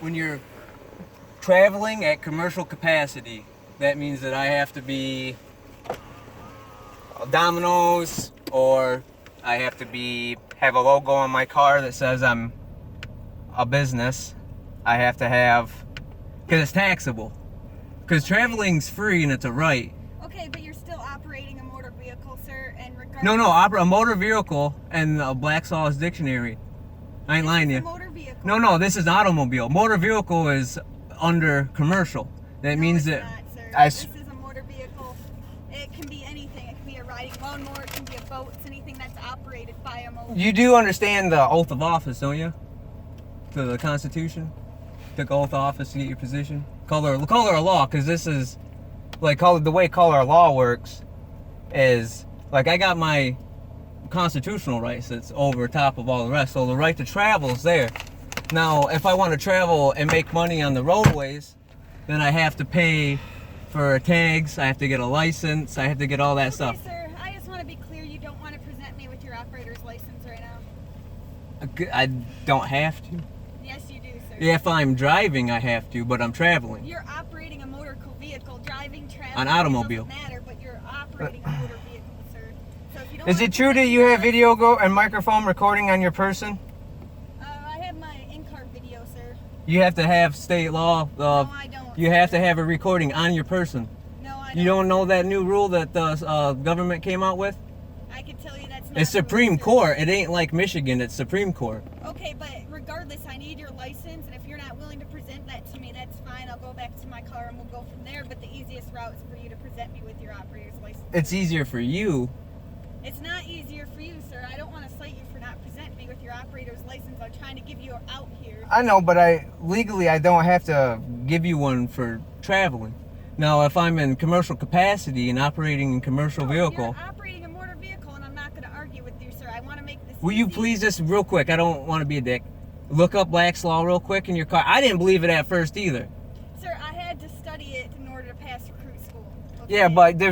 when you're traveling at commercial capacity, that means that I have to be Domino's, or I have to have a logo on my car that says I'm a business. I have to have, because it's taxable. Because traveling's free and it's a right. Okay, but you're still operating a motor vehicle, sir, and regardless... No, a motor vehicle and a Black's Law's dictionary. I ain't lying to you. Motor vehicle. No, this is automobile. Motor vehicle is under commercial. That means that... Not, sir. This is a motor vehicle. It can be anything. It can be a riding lawnmower, it can be a boat, it's anything that's operated by a motor. You do understand the oath of office, don't you? To the Constitution? Took oath of office to get your position? Color of law, because this is... Like, the way color of law works is... Like, I got my constitutional rights that's over top of all the rest, so the right to travel is there. Now, if I want to travel and make money on the roadways, then I have to pay for tags, I have to get a license, I have to get all that stuff. Okay, sir, I just want to be clear, you don't want to present me with your operator's license right now? I don't have to. Yes, you do, sir. Yeah, if I'm driving, I have to, but I'm traveling. You're operating a motor vehicle, driving, traveling, an automobile. It doesn't matter, but you're operating a motor vehicle, sir. So if you don't Is it true that you have video and microphone recording on your person? I have my in-car video, sir. You have to have state law. No, I don't. You have to have a recording on your person. No, I don't. You don't know that new rule that the government came out with? I can tell you that's not It's Supreme Court. It ain't like Michigan. It's Supreme Court. Okay, but regardless, I need your license, and if you're not willing to present that to me, that's fine. I'll go back to my car and we'll go from there. But the easiest route is for you to present me with your operator's license. It's easier for you. It's not easier for you, sir. I don't want to cite you for not presenting me with your operator's license. I'm trying to give you an out here. I know, but legally I don't have to give you one for traveling. Now, if I'm in commercial capacity and operating a commercial vehicle... You're operating a motor vehicle, and I'm not going to argue with you, sir. I want to make this Will you please just real quick, I don't want to be a dick, look up Black's Law real quick in your car. I didn't believe it at first either. Sir, I had to study it in order to pass recruit school. Okay? Yeah, but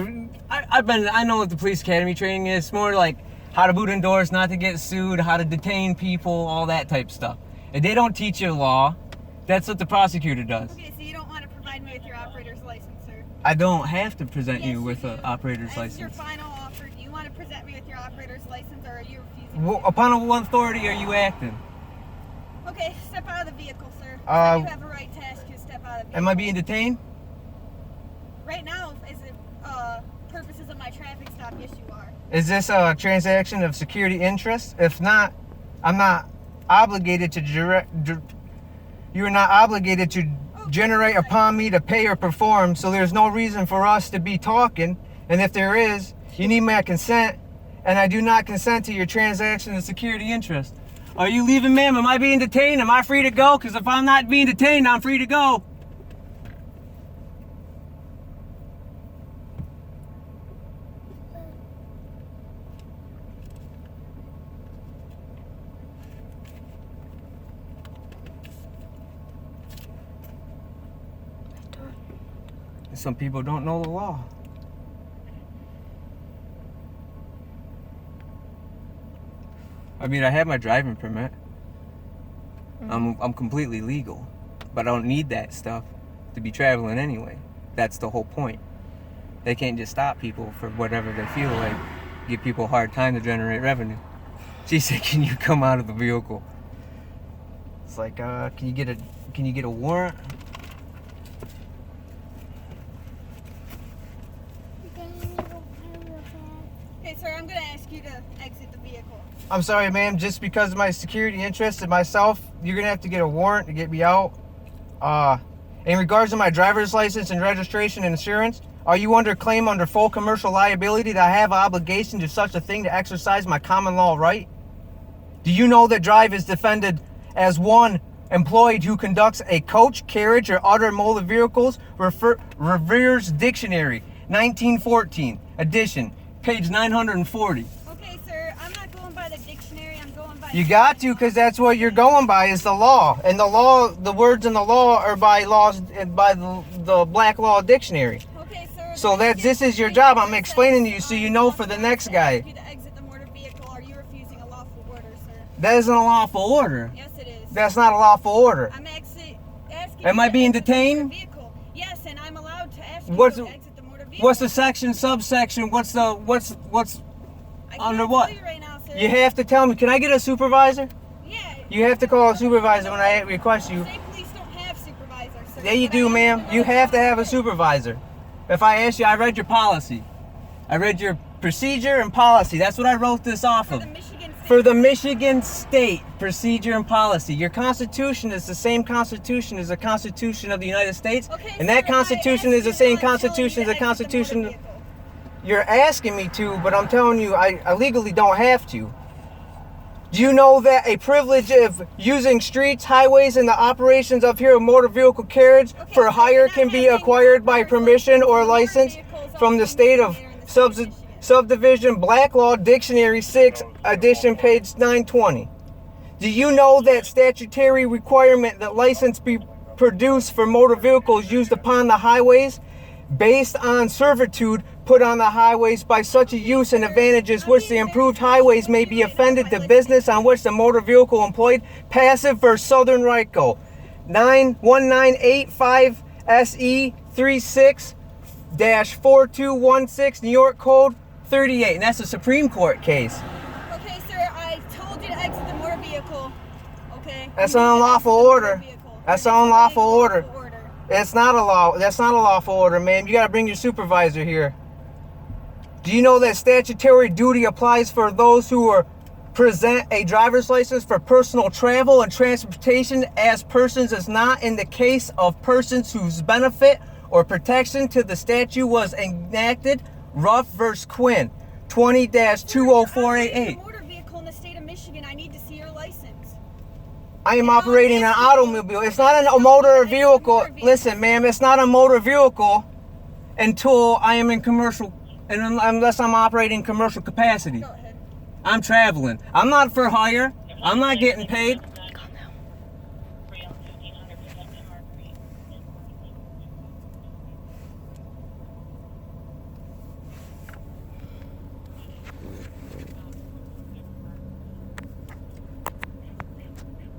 I know what the police academy training is. It's more like how to boot indoors, not to get sued, how to detain people, all that type of stuff. If they don't teach you law, that's what the prosecutor does. Okay, so you don't want to provide me with your operator's license, sir? I don't have to present you with do. an operator's As license. your final offer, do you want to present me with your operator's license, or are you refusing? Well, upon what authority are you acting? Okay, step out of the vehicle, sir. You have a right to ask you to step out of the vehicle. Am I being detained? Right now, as purposes of my traffic stop, yes, you are. Is this a transaction of security interest? If not, I'm not obligated to you are not obligated to generate upon me to pay or perform, so there's no reason for us to be talking. And if there is, you need my consent, and I do not consent to your transaction of security interest. Are you leaving, ma'am? Am I being detained? Am I free to go? Because if I'm not being detained, I'm free to go. Some people don't know the law. I mean, I have my driving permit. I'm completely legal, but I don't need that stuff to be traveling anyway. That's the whole point. They can't just stop people for whatever they feel like. Give people a hard time to generate revenue. She said, "Can you come out of the vehicle?" It's like, can you get a warrant? Okay, sir, I'm going to ask you to exit the vehicle. I'm sorry, ma'am. Just because of my security interests and myself, you're going to have to get a warrant to get me out. In regards to my driver's license and registration and insurance, are you under claim under full commercial liability that I have an obligation to such a thing to exercise my common law right? Do you know that drive is defended as one employed who conducts a coach, carriage, or other motor vehicles? Revere's Dictionary, 1914, edition, page 940. Okay, sir, I'm not going by the dictionary, I'm going by... You got to, because that's what you're going by, is the law. And the law, the words in the law are by laws, by the Black Law Dictionary. Okay, sir. So this is your job. I'm explaining to you so you know for the next guy. You to exit the motor vehicle. Are you refusing a lawful order, sir? That isn't a lawful order. Yes, it is. That's not a lawful order. I'm asking. Am you I to being exit the motor detained? vehicle. Yes, and I'm allowed to ask you What's to the- exit the motor vehicle. What's the section, subsection? What's I can't under what? tell you right now, sir. You have to tell me. Can I get a supervisor? Yeah. You have to call a supervisor when I request you. State police don't have supervisors, sir. Yeah, you But I do, am ma'am. gonna You go have to on have a it. supervisor. If I ask you, I read your policy. I read your procedure and policy. That's what I wrote this off For of. the Michigan State. For the Michigan State procedure and policy. Your Constitution is the same Constitution as the Constitution of the United States. Okay, And sir, that if I Constitution ask is the you, same I'm telling Constitution as you the to exit motor Constitution. vehicle. You're asking me to, but I'm telling you, I legally don't have to. Do you know that a privilege of using streets, highways, and the operations of here a motor vehicle carriage Okay, for so hire you're not can be having acquired by driver's permission or motor license vehicles from the on state of Michigan or in the state of Michigan. subdivision Black Law Dictionary 6 edition page 920? Do you know that statutory requirement that license be produced for motor vehicles used upon the highways based on servitude put on the highways by such a use and advantages which the improved highways may be offended to business on which the motor vehicle employed? Passive versus Southern Rico 91985 SE 36-4216 New York Code 38, and that's a Supreme Court case. Okay, sir, I told you to exit the motor vehicle. Okay? That's You an need to unlawful exit the motor order. vehicle. That's You're an unlawful disobeying a order. lawful order. It's not a law. That's not a lawful order, ma'am. You got to bring your supervisor here. Do you know that statutory duty applies for those who are present a driver's license for personal travel and transportation as persons is not in the case of persons whose benefit or protection to the statute was enacted? Ruff versus Quinn, 20-20488. I'm a motor vehicle in the state of Michigan. I need to see your license. I am You know, operating an automobile. It's not a motor vehicle. Listen, ma'am, it's not a motor vehicle until I am in commercial, and unless I'm operating commercial capacity. Go ahead. I'm traveling. I'm not for hire. I'm not getting paid.